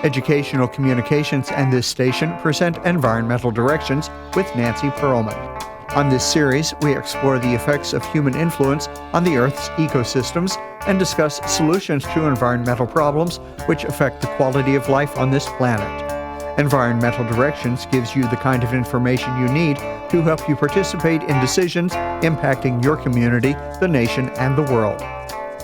Educational Communications and this station present Environmental Directions with Nancy Pearlman. On this series, we explore the effects of human influence on the Earth's ecosystems and discuss solutions to environmental problems which affect the quality of life on this planet. Environmental Directions gives you the kind of information you need to help you participate in decisions impacting your community, the nation, and the world.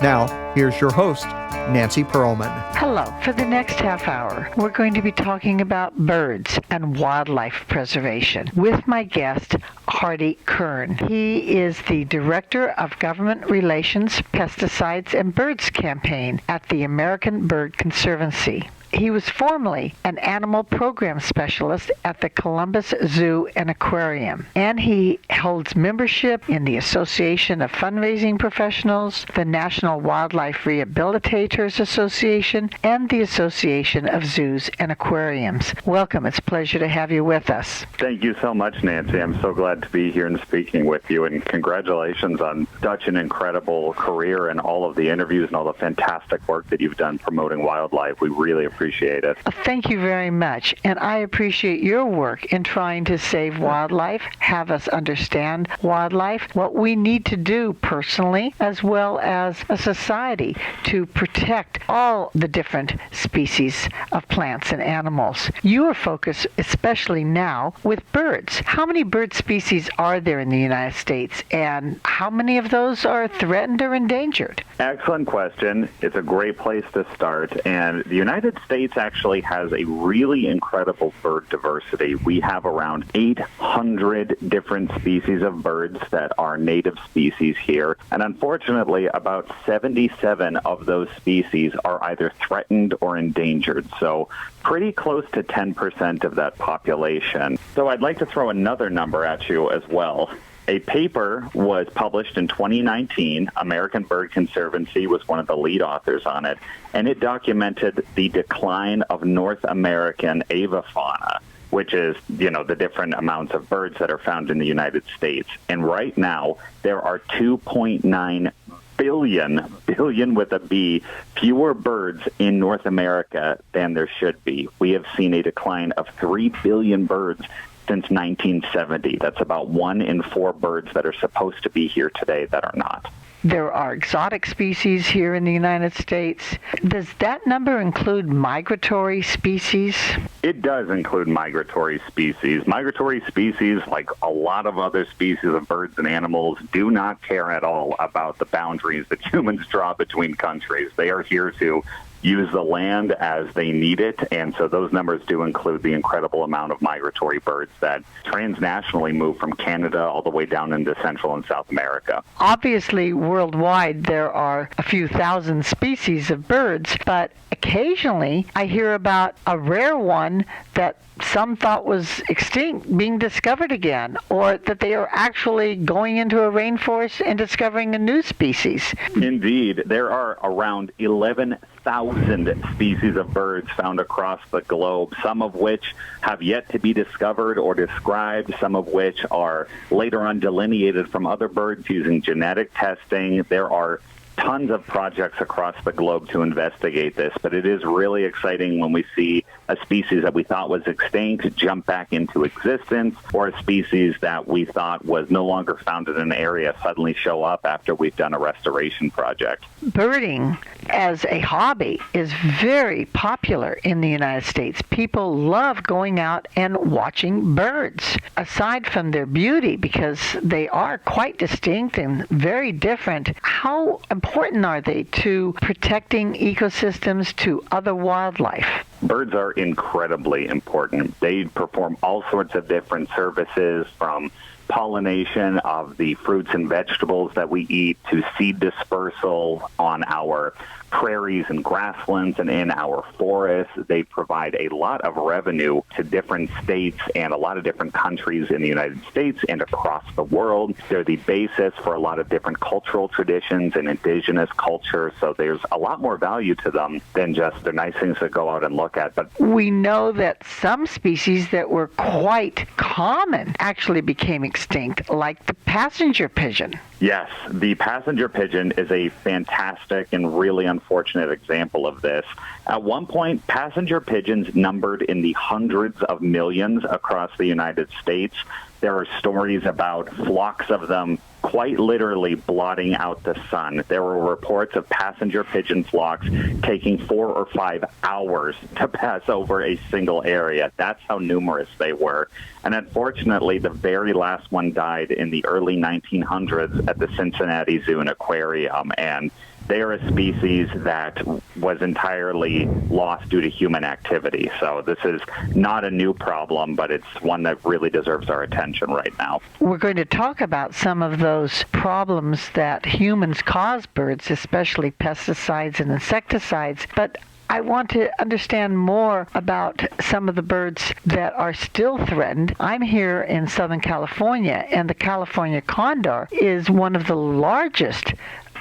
Now, here's your host, Nancy Pearlman. Hello. For the next half hour, we're going to be talking about birds and wildlife preservation with my guest, Hardy Kern. He is the Director of Government Relations, Pesticides, and Birds Campaign at the American Bird Conservancy. He was formerly an animal program specialist at the Columbus Zoo and Aquarium, and he holds membership in the Association of Fundraising Professionals, the National Wildlife Rehabilitators Association, and the Association of Zoos and Aquariums. Welcome. It's a pleasure to have you with us. Thank you so much, Nancy. I'm so glad to be here and speaking with you, and congratulations on such an incredible career and all of the interviews and all the fantastic work that you've done promoting wildlife. We really appreciate it. Thank you very much. And I appreciate your work in trying to save wildlife, have us understand wildlife, what we need to do personally, as well as a society to protect all the different species of plants and animals. Your focus, especially now, with birds. How many bird species are there in the United States, and how many of those are threatened or endangered? Excellent question. It's a great place to start. And the United States actually has a really incredible bird diversity. We have around 800 different species of birds that are native species here. And unfortunately, about 77 of those species are either threatened or endangered. So pretty close to 10% of that population. So I'd like to throw another number at you as well. A paper was published in 2019. American Bird Conservancy was one of the lead authors on it, and it documented the decline of North American avifauna, which is, the different amounts of birds that are found in the United States. And right now, there are 2.9 billion with a B, fewer birds in North America than there should be. We have seen a decline of 3 billion birds since 1970. That's about 1 in 4 birds that are supposed to be here today that are not. There are exotic species here in the United States. Does that number include migratory species? It does include migratory species. Migratory species, like a lot of other species of birds and animals, do not care at all about the boundaries that humans draw between countries. They are here to use the land as they need it, and so those numbers do include the incredible amount of migratory birds that transnationally move from Canada all the way down into Central and South America. Obviously, worldwide, there are a few thousand species of birds, but occasionally I hear about a rare one that some thought was extinct being discovered again, or that they are actually going into a rainforest and discovering a new species. Indeed. There are around 11,000 species of birds found across the globe, some of which have yet to be discovered or described, some of which are later on delineated from other birds using genetic testing. There are tons of projects across the globe to investigate this, but it is really exciting when we see a species that we thought was extinct jump back into existence, or a species that we thought was no longer found in an area suddenly show up after we've done a restoration project. Birding as a hobby is very popular in the United States. People love going out and watching birds, aside from their beauty, because they are quite distinct and very different. How important are they to protecting ecosystems to other wildlife? Birds are incredibly important. They perform all sorts of different services, from pollination of the fruits and vegetables that we eat to seed dispersal on our prairies and grasslands and in our forests. They provide a lot of revenue to different states and a lot of different countries in the United States and across the world. They're the basis for a lot of different cultural traditions and indigenous culture, so there's a lot more value to them than just they're nice things to go out and look at. But we know that some species that were quite common actually became extinct, like the passenger pigeon. Yes, the passenger pigeon is a fantastic and really unfortunate example of this. At one point, passenger pigeons numbered in the hundreds of millions across the United States. There are stories about flocks of them quite literally blotting out the sun. There were reports of passenger pigeon flocks taking 4 or 5 hours to pass over a single area. That's how numerous they were. And unfortunately, the very last one died in the early 1900s at the Cincinnati Zoo and Aquarium. And they are a species that was entirely lost due to human activity. So this is not a new problem, but it's one that really deserves our attention right now. We're going to talk about some of those problems that humans cause birds, especially pesticides and insecticides, but I want to understand more about some of the birds that are still threatened. I'm here in Southern California, and the California condor is one of the largest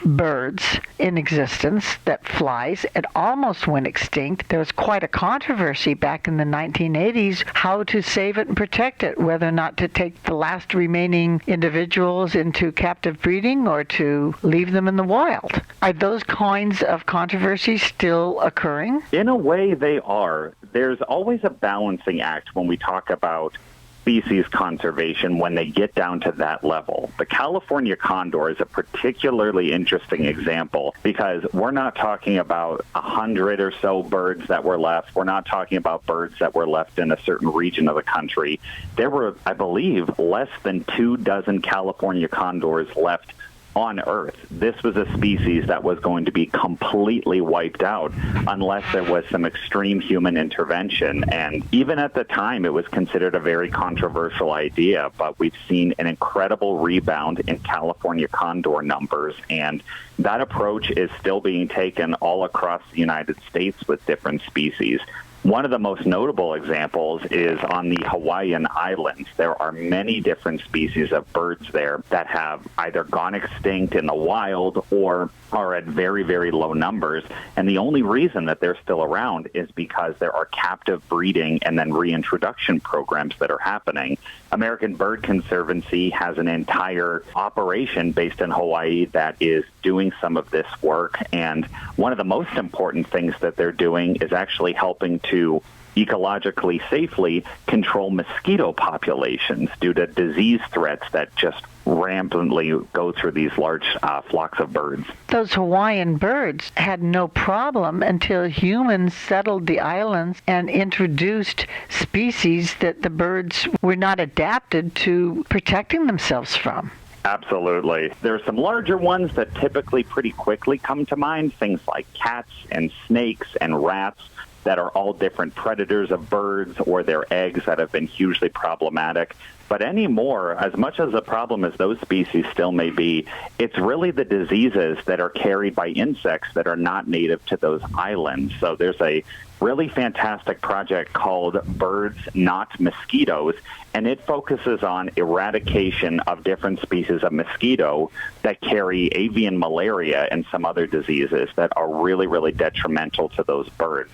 birds in existence that flies. It almost went extinct. There was quite a controversy back in the 1980s how to save it and protect it, whether or not to take the last remaining individuals into captive breeding or to leave them in the wild. Are those kinds of controversies still occurring? In a way, they are. There's always a balancing act when we talk about species conservation when they get down to that level. The California condor is a particularly interesting example because we're not talking about 100 or so birds that were left. We're not talking about birds that were left in a certain region of the country. There were, I believe, less than 24 California condors left on Earth. This was a species that was going to be completely wiped out unless there was some extreme human intervention. And even at the time, it was considered a very controversial idea, but we've seen an incredible rebound in California condor numbers, and that approach is still being taken all across the United States with different species. One of the most notable examples is on the Hawaiian Islands. There are many different species of birds there that have either gone extinct in the wild or are at very, very low numbers. And the only reason that they're still around is because there are captive breeding and then reintroduction programs that are happening. American Bird Conservancy has an entire operation based in Hawaii that is doing some of this work. And one of the most important things that they're doing is actually helping to ecologically safely control mosquito populations due to disease threats that just rampantly go through these large flocks of birds. Those Hawaiian birds had no problem until humans settled the islands and introduced species that the birds were not adapted to protecting themselves from. Absolutely. There are some larger ones that typically pretty quickly come to mind, things like cats and snakes and rats that are all different predators of birds or their eggs that have been hugely problematic. But anymore, as much as a problem as those species still may be, it's really the diseases that are carried by insects that are not native to those islands. So there's a really fantastic project called Birds Not Mosquitoes, and it focuses on eradication of different species of mosquito that carry avian malaria and some other diseases that are really, really detrimental to those birds.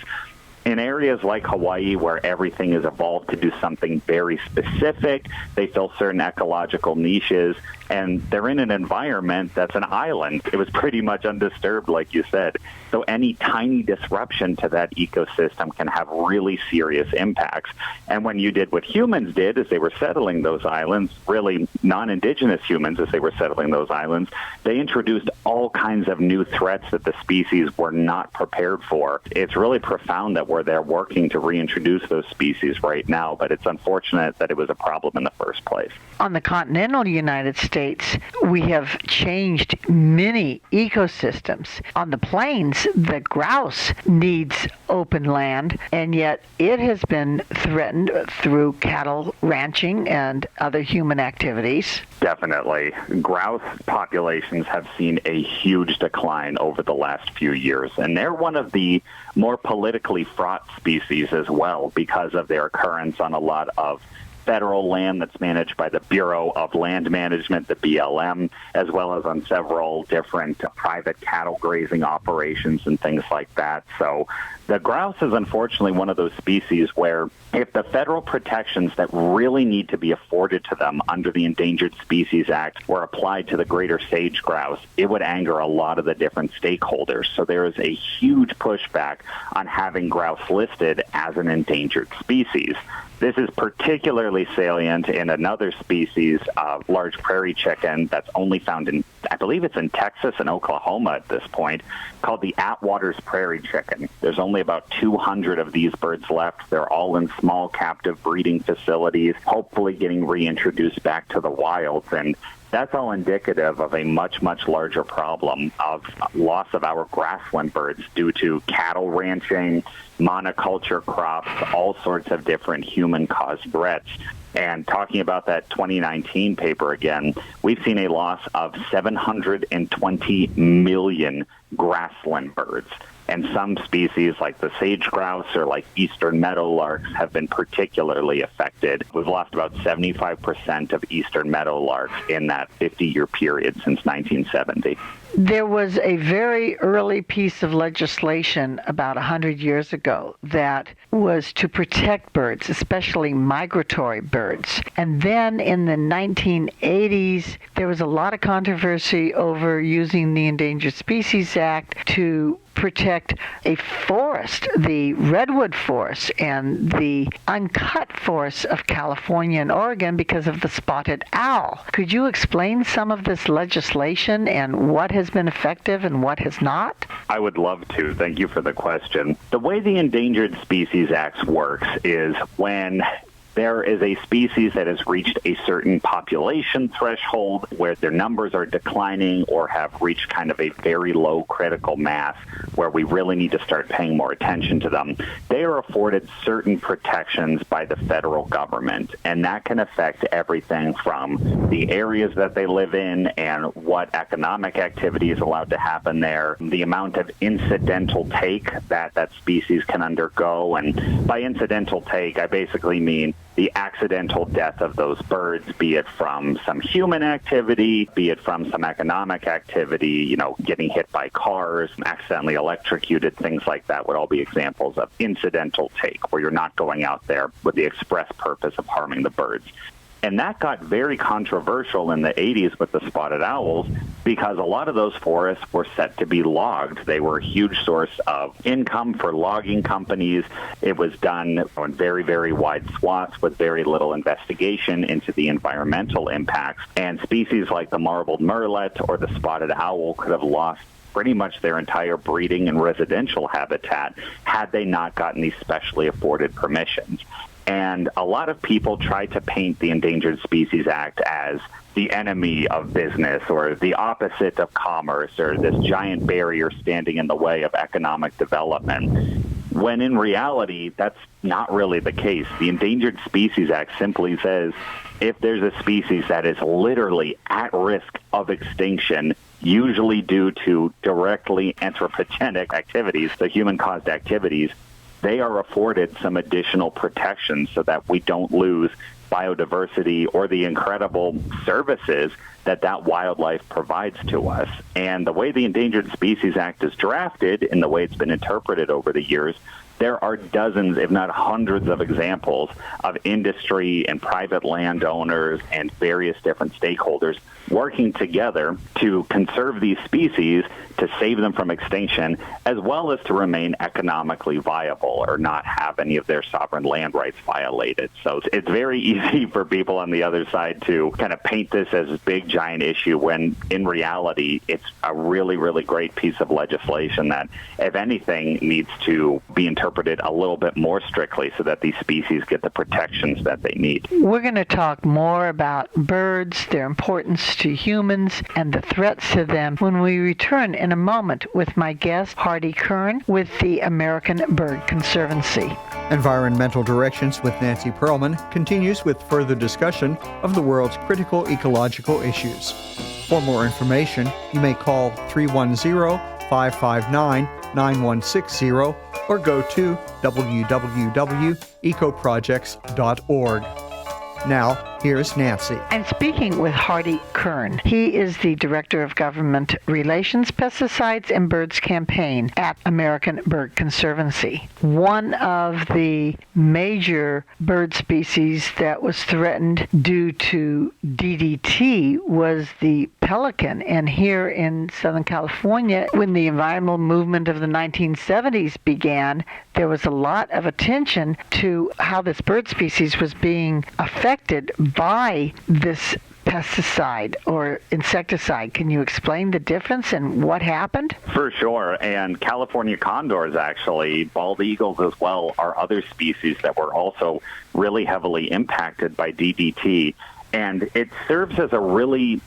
In areas like Hawaii, where everything is evolved to do something very specific, they fill certain ecological niches, and they're in an environment that's an island. It was pretty much undisturbed, like you said. So any tiny disruption to that ecosystem can have really serious impacts. And when you did what humans did as they were settling those islands, really non-indigenous humans as they were settling those islands, they introduced all kinds of new threats that the species were not prepared for. It's really profound that we're there working to reintroduce those species right now, but it's unfortunate that it was a problem in the first place. On the continental United States, we have changed many ecosystems. On the plains, the grouse needs open land, and yet it has been threatened through cattle ranching and other human activities. Definitely. Grouse populations have seen a huge decline over the last few years, and they're one of the more politically fraught species as well because of their occurrence on a lot of federal land that's managed by the Bureau of Land Management, the BLM, as well as on several different private cattle grazing operations and things like that. So the grouse is unfortunately one of those species where if the federal protections that really need to be afforded to them under the Endangered Species Act were applied to the greater sage grouse, it would anger a lot of the different stakeholders. So there is a huge pushback on having grouse listed as an endangered species. This is particularly salient in another species of large prairie chicken that's only found in, I believe it's in Texas and Oklahoma at this point, called the Atwater's prairie chicken. There's only about 200 of these birds left. They're all in small captive breeding facilities, hopefully getting reintroduced back to the wilds. And that's all indicative of a much, much larger problem of loss of our grassland birds due to cattle ranching, monoculture crops, all sorts of different human-caused threats. And talking about that 2019 paper again, we've seen a loss of 720 million grassland birds. And some species like the sage grouse or like eastern meadowlarks have been particularly affected. We've lost about 75% of eastern meadowlarks in that 50-year period since 1970. There was a very early piece of legislation about 100 years ago that was to protect birds, especially migratory birds. And then in the 1980s, there was a lot of controversy over using the Endangered Species Act to protect a forest, the redwood forest and the uncut forests of California and Oregon because of the spotted owl. Could you explain some of this legislation and what has been effective and what has not? I would love to. Thank you for the question. The way the Endangered Species Act works is when there is a species that has reached a certain population threshold where their numbers are declining or have reached kind of a very low critical mass where we really need to start paying more attention to them. They are afforded certain protections by the federal government, and that can affect everything from the areas that they live in and what economic activity is allowed to happen there, the amount of incidental take that that species can undergo. And by incidental take, I basically mean the accidental death of those birds, be it from some human activity, be it from some economic activity, getting hit by cars, accidentally electrocuted, things like that would all be examples of incidental take, where you're not going out there with the express purpose of harming the birds. And that got very controversial in the 80s with the spotted owls because a lot of those forests were set to be logged. They were a huge source of income for logging companies. It was done on very, very wide swaths with very little investigation into the environmental impacts. And species like the marbled murrelet or the spotted owl could have lost pretty much their entire breeding and residential habitat had they not gotten these specially afforded permissions. And a lot of people try to paint the Endangered Species Act as the enemy of business or the opposite of commerce or this giant barrier standing in the way of economic development, when in reality, that's not really the case. The Endangered Species Act simply says if there's a species that is literally at risk of extinction, usually due to directly anthropogenic activities, the human-caused activities, they are afforded some additional protections so that we don't lose biodiversity or the incredible services that that wildlife provides to us. And the way the Endangered Species Act is drafted and the way it's been interpreted over the years, there are dozens, if not hundreds of examples of industry and private landowners and various different stakeholders working together to conserve these species, to save them from extinction, as well as to remain economically viable or not have any of their sovereign land rights violated. So it's very easy for people on the other side to kind of paint this as a big, giant issue when in reality it's a really, really great piece of legislation that, if anything, needs to be interpreted a little bit more strictly so that these species get the protections that they need. We're going to talk more about birds, their importance to humans, and the threats to them when we return in a moment with my guest, Hardy Kern, with the American Bird Conservancy. Environmental Directions with Nancy Pearlman continues with further discussion of the world's critical ecological issues. For more information, you may call 310-559-9160 or go to www.ecoprojects.org. Now, here's Nancy. I'm speaking with Hardy Kern. He is the Director of Government Relations, Pesticides, and Birds Campaign at American Bird Conservancy. One of the major bird species that was threatened due to DDT was the pelican. And here in Southern California, when the environmental movement of the 1970s began, there was a lot of attention to how this bird species was being affected by this pesticide or insecticide. Can you explain the difference and what happened? For sure. And California condors, actually, bald eagles as well, are other species that were also really heavily impacted by DDT. And it serves as a really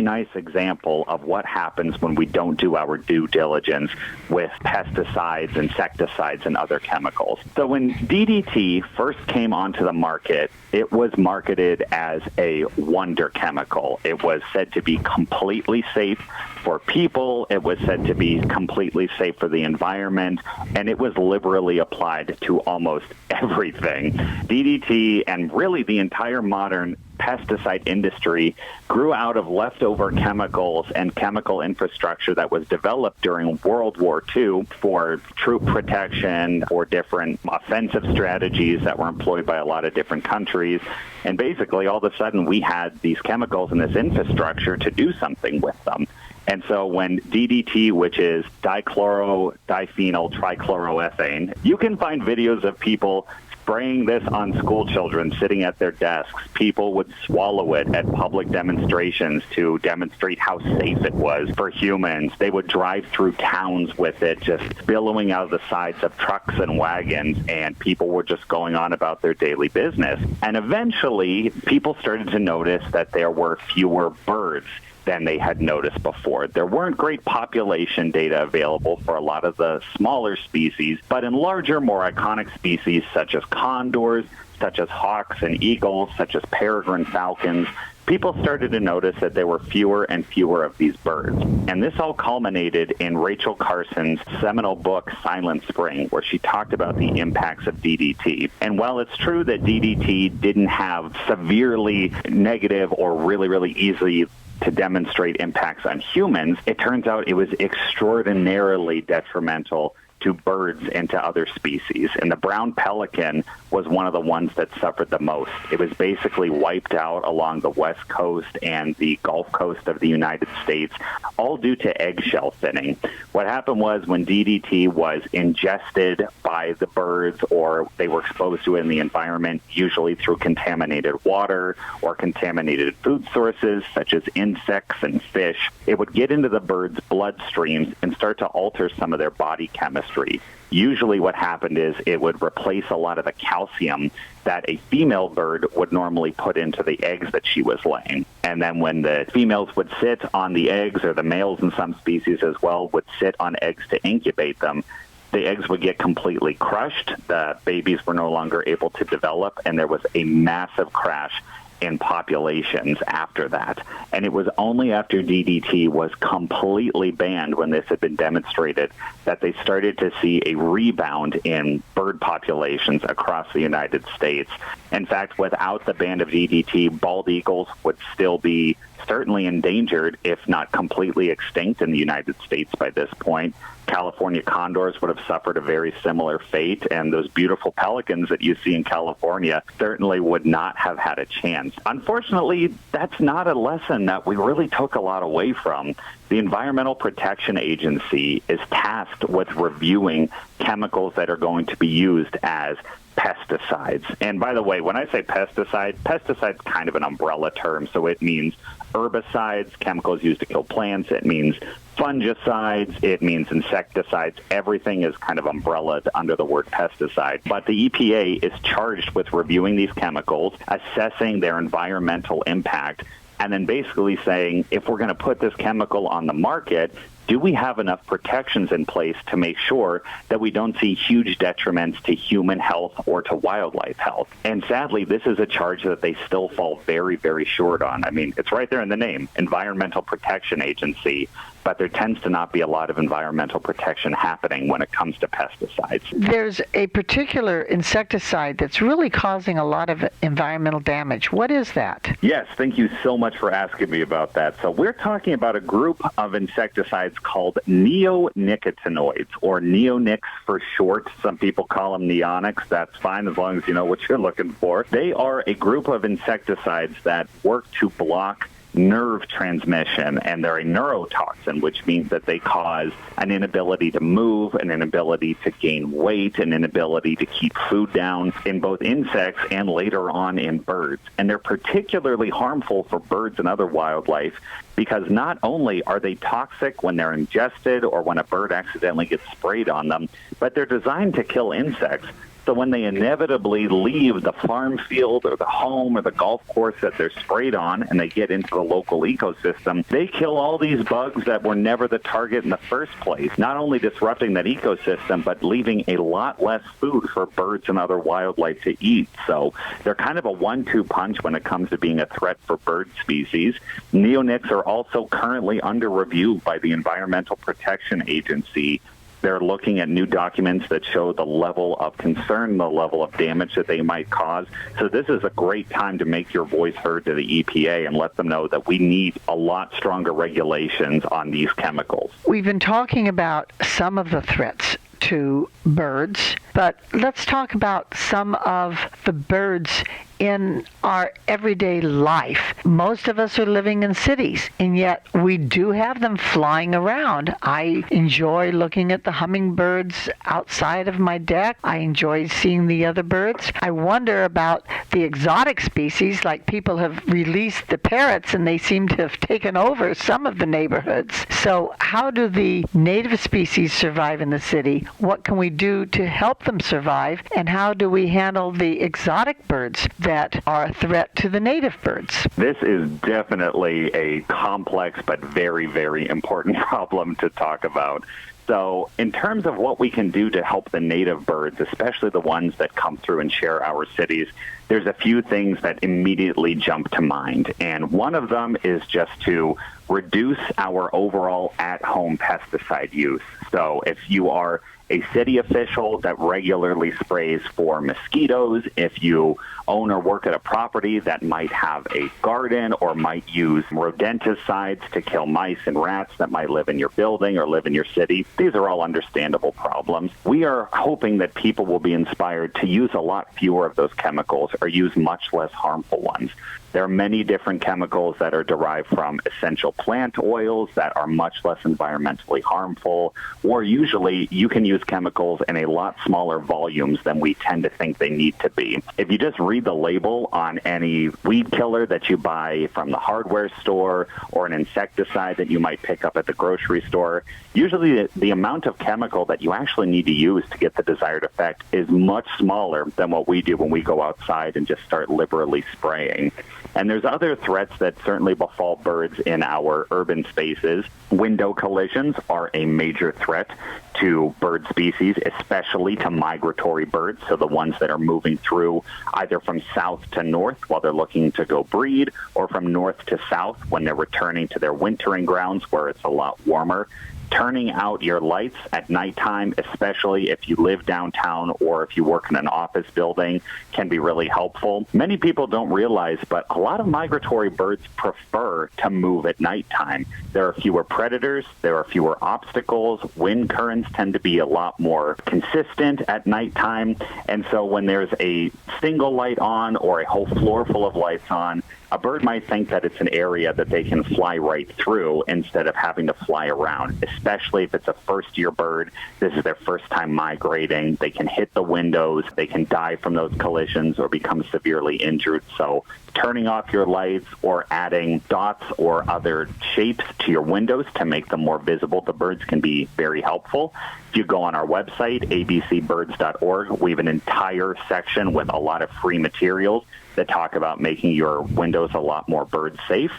nice example of what happens when we don't do our due diligence with pesticides, insecticides, and other chemicals. So when DDT first came onto the market, it was marketed as a wonder chemical. It was said to be completely safe for people. It was said to be completely safe for the environment, and it was liberally applied to almost everything. DDT and really the entire modern pesticide industry grew out of leftover chemicals and chemical infrastructure that was developed during World War II for troop protection or different offensive strategies that were employed by a lot of different countries. And basically, all of a sudden, we had these chemicals and this infrastructure to do something with them. And so when DDT, which is diphenyl trichloroethane, you can find videos of people spraying this on school children sitting at their desks. People would swallow it at public demonstrations to demonstrate how safe it was for humans. They would drive through towns with it, just billowing out of the sides of trucks and wagons, and people were just going on about their daily business. And eventually, people started to notice that there were fewer birds than they had noticed before. There weren't great population data available for a lot of the smaller species, but in larger, more iconic species such as condors, such as hawks and eagles, such as peregrine falcons, people started to notice that there were fewer and fewer of these birds. And this all culminated in Rachel Carson's seminal book, Silent Spring, where she talked about the impacts of DDT. And while it's true that DDT didn't have severely negative or really easily to demonstrate impacts on humans, it turns out it was extraordinarily detrimental to birds and to other species. And the brown pelican was one of the ones that suffered the most. It was basically wiped out along the West Coast and the Gulf Coast of the United States, all due to eggshell thinning. What happened was when DDT was ingested by the birds or they were exposed to it in the environment, usually through contaminated water or contaminated food sources such as insects and fish, it would get into the birds' bloodstreams and start to alter some of their body chemistry. Usually what happened is it would replace a lot of the calcium that a female bird would normally put into the eggs that she was laying. And then when the females would sit on the eggs, or the males in some species as well, would sit on eggs to incubate them, the eggs would get completely crushed, the babies were no longer able to develop, and there was a massive crash in populations after that. And it was only after DDT was completely banned, when this had been demonstrated, that they started to see a rebound in bird populations across the United States. In fact, without the ban of DDT, bald eagles would still be certainly endangered, if not completely extinct in the United States by this point. California condors would have suffered a very similar fate, and those beautiful pelicans that you see in California certainly would not have had a chance. Unfortunately, that's not a lesson that we really took a lot away from. The Environmental Protection Agency is tasked with reviewing chemicals that are going to be used as pesticides. And by the way, when I say pesticide's kind of an umbrella term, so it means herbicides, chemicals used to kill plants. It means fungicides. It means insecticides. Everything is kind of umbrellaed under the word pesticide. But the EPA is charged with reviewing these chemicals, assessing their environmental impact, and then basically saying, if we're going to put this chemical on the market, do we have enough protections in place to make sure that we don't see huge detriments to human health or to wildlife health? And sadly, this is a charge that they still fall very, very short on. I mean, it's right there in the name, Environmental Protection Agency. but there tends to not be a lot of environmental protection happening when it comes to pesticides. There's a particular insecticide that's really causing a lot of environmental damage. What is that? Yes, thank you so much for asking me about that. So we're talking about a group of insecticides called neonicotinoids, or neonics for short. Some people call them neonics. That's fine as long as you know what you're looking for. They are a group of insecticides that work to block nerve transmission, and they're a neurotoxin, which means that they cause an inability to move, an inability to gain weight, an inability to keep food down in both insects and later on in birds. And they're particularly harmful for birds and other wildlife because not only are they toxic when they're ingested or when a bird accidentally gets sprayed on them, but they're designed to kill insects. So when they inevitably leave the farm field or the home or the golf course that they're sprayed on and they get into the local ecosystem, they kill all these bugs that were never the target in the first place, not only disrupting that ecosystem, but leaving a lot less food for birds and other wildlife to eat. So they're kind of a 1-2 punch when it comes to being a threat for bird species. Neonics are also currently under review by the Environmental Protection Agency. They're looking at new documents that show the level of concern, the level of damage that they might cause. So this is a great time to make your voice heard to the EPA and let them know that we need a lot stronger regulations on these chemicals. We've been talking about some of the threats to birds, but let's talk about some of the birds in our everyday life. Most of us are living in cities, and yet we do have them flying around. I enjoy looking at the hummingbirds outside of my deck. I enjoy seeing the other birds. I wonder about the exotic species, like people have released the parrots, and they seem to have taken over some of the neighborhoods. So how do the native species survive in the city? What can we do to help them survive? And how do we handle the exotic birds that are a threat to the native birds? This is definitely a complex but very, very important problem to talk about. So in terms of what we can do to help the native birds, especially the ones that come through and share our cities, there's a few things that immediately jump to mind. And one of them is just to reduce our overall at-home pesticide use. So if you are a city official that regularly sprays for mosquitoes, if you own or work at a property that might have a garden or might use rodenticides to kill mice and rats that might live in your building or live in your city, these are all understandable problems. We are hoping that people will be inspired to use a lot fewer of those chemicals or use much less harmful ones. There are many different chemicals that are derived from essential plant oils that are much less environmentally harmful, or usually you can use chemicals in a lot smaller volumes than we tend to think they need to be. If you just read the label on any weed killer that you buy from the hardware store or an insecticide that you might pick up at the grocery store, usually the amount of chemical that you actually need to use to get the desired effect is much smaller than what we do when we go outside and just start liberally spraying. And there's other threats that certainly befall birds in our urban spaces. Window collisions are a major threat to bird species, especially to migratory birds, so the ones that are moving through either from south to north while they're looking to go breed, or from north to south when they're returning to their wintering grounds where it's a lot warmer. Turning out your lights at nighttime, especially if you live downtown or if you work in an office building, can be really helpful. Many people don't realize, but a lot of migratory birds prefer to move at nighttime. There are fewer predators, there are fewer obstacles, wind currents tend to be a lot more consistent at nighttime, and so when there's a single light on or a whole floor full of lights on, a bird might think that it's an area that they can fly right through instead of having to fly around, especially if it's a first-year bird. This is their first time migrating. They can hit the windows. They can die from those collisions or become severely injured. So turning off your lights or adding dots or other shapes to your windows to make them more visible to birds can be very helpful. If you go on our website, abcbirds.org, we have an entire section with a lot of free materials that talk about making your windows a lot more bird safe.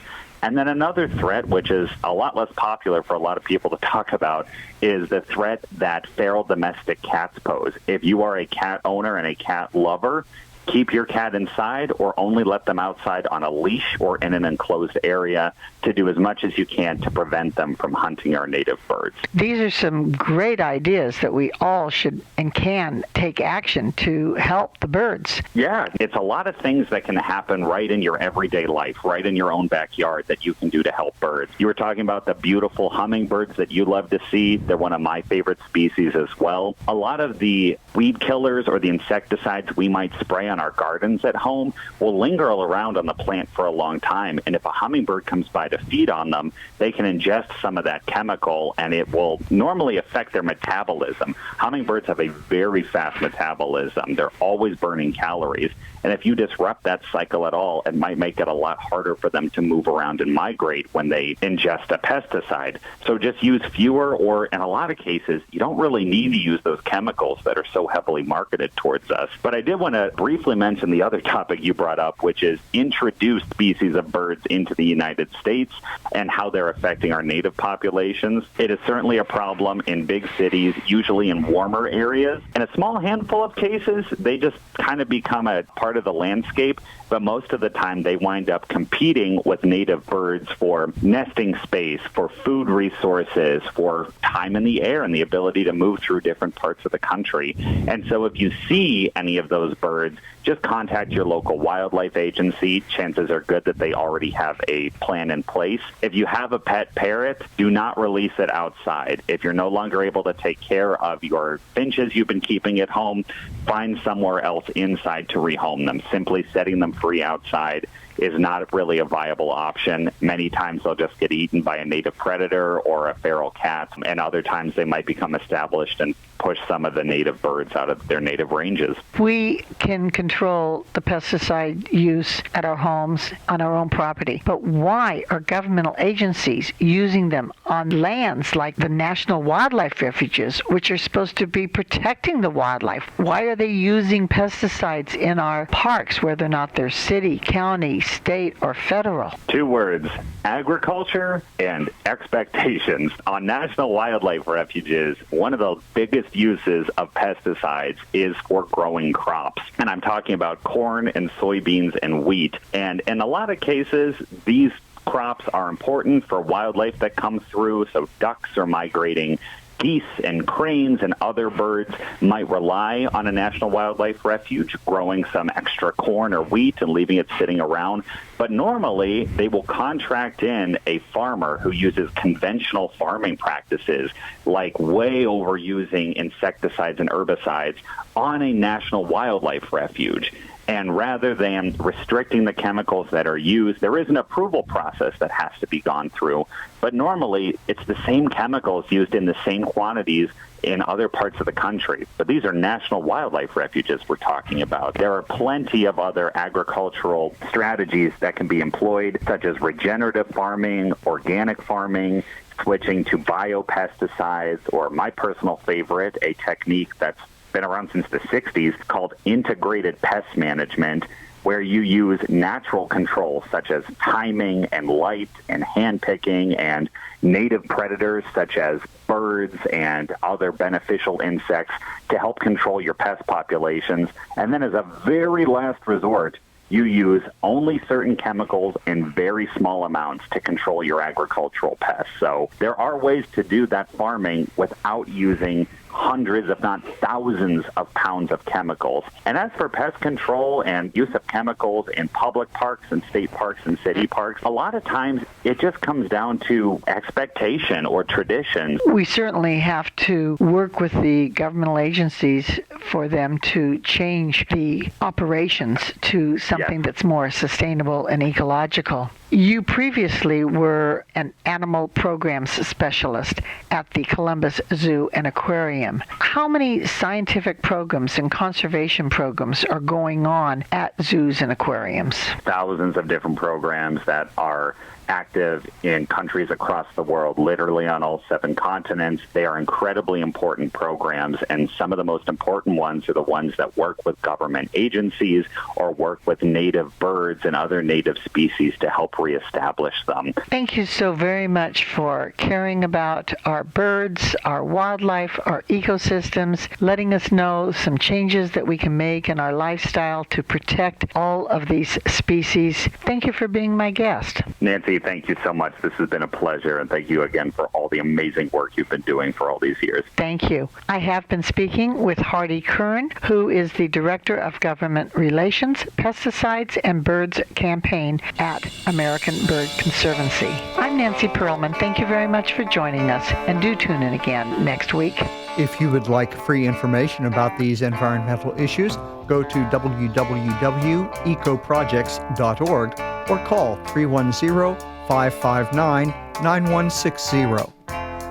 And then another threat, which is a lot less popular for a lot of people to talk about, is the threat that feral domestic cats pose. If you are a cat owner and a cat lover, keep your cat inside or only let them outside on a leash or in an enclosed area to do as much as you can to prevent them from hunting our native birds. These are some great ideas that we all should and can take action to help the birds. Yeah, it's a lot of things that can happen right in your everyday life, right in your own backyard that you can do to help birds. You were talking about the beautiful hummingbirds that you love to see. They're one of my favorite species as well. A lot of the weed killers or the insecticides we might spray on our gardens at home will linger around on the plant for a long time. And if a hummingbird comes by to feed on them, they can ingest some of that chemical and it will normally affect their metabolism. Hummingbirds have a very fast metabolism. They're always burning calories. And if you disrupt that cycle at all, it might make it a lot harder for them to move around and migrate when they ingest a pesticide. So just use fewer, or in a lot of cases, you don't really need to use those chemicals that are so heavily marketed towards us. But I did want to briefly mention the other topic you brought up, which is introduced species of birds into the United States and how they're affecting our native populations. It is certainly a problem in big cities, usually in warmer areas. In a small handful of cases, they just kind of become a part of the landscape, but most of the time they wind up competing with native birds for nesting space, for food resources, for time in the air and the ability to move through different parts of the country. And so if you see any of those birds, just contact your local wildlife agency. Chances are good that they already have a plan in place. If you have a pet parrot, do not release it outside. If you're no longer able to take care of your finches you've been keeping at home, find somewhere else inside to rehome them. Simply setting them free outside is not really a viable option. Many times they'll just get eaten by a native predator or a feral cat, and other times they might become established and push some of the native birds out of their native ranges. We can control the pesticide use at our homes, on our own property, but why are governmental agencies using them on lands like the National Wildlife Refuges, which are supposed to be protecting the wildlife? Why are they using pesticides in our parks, whether or not they're city, county, state, or federal? Two words: agriculture and expectations. On National Wildlife Refuges, one of the biggest uses of pesticides is for growing crops. And I'm talking about corn and soybeans and wheat. And in a lot of cases, these crops are important for wildlife that come through. So ducks are migrating. Geese and cranes and other birds might rely on a National Wildlife Refuge, growing some extra corn or wheat and leaving it sitting around. But normally, they will contract in a farmer who uses conventional farming practices, like way overusing insecticides and herbicides, on a National Wildlife Refuge. And rather than restricting the chemicals that are used, there is an approval process that has to be gone through. But normally, it's the same chemicals used in the same quantities in other parts of the country. But these are National Wildlife Refuges we're talking about. There are plenty of other agricultural strategies that can be employed, such as regenerative farming, organic farming, switching to biopesticides, or my personal favorite, a technique that's been around since the 60s, called integrated pest management, where you use natural controls such as timing and light and hand picking and native predators such as birds and other beneficial insects to help control your pest populations. And then as a very last resort, you use only certain chemicals in very small amounts to control your agricultural pests. So there are ways to do that farming without using hundreds, if not thousands, of pounds of chemicals. And as for pest control and use of chemicals in public parks and state parks and city parks, a lot of times it just comes down to expectation or tradition. We certainly have to work with the governmental agencies for them to change the operations to something that's more sustainable and ecological. You previously were an animal programs specialist at the Columbus Zoo and Aquarium. How many scientific programs and conservation programs are going on at zoos and aquariums? Thousands of different programs that are active in countries across the world, literally on all 7 continents. They are incredibly important programs, and some of the most important important ones are the ones that work with government agencies or work with native birds and other native species to help reestablish them. Thank you so very much for caring about our birds, our wildlife, our ecosystems, letting us know some changes that we can make in our lifestyle to protect all of these species. Thank you for being my guest. Nancy, thank you so much. This has been a pleasure, and thank you again for all the amazing work you've been doing for all these years. Thank you. I have been speaking with Hardy Kern, who is the Director of Government Relations, Pesticides, and Birds Campaign at American Bird Conservancy. I'm Nancy Pearlman. Thank you very much for joining us, and do tune in again next week. If you would like free information about these environmental issues, go to www.ecoprojects.org or call 310-559-9160.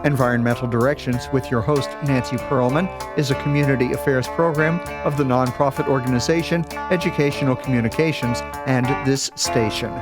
Environmental Directions with your host, Nancy Pearlman, is a community affairs program of the nonprofit organization Educational Communications and this station.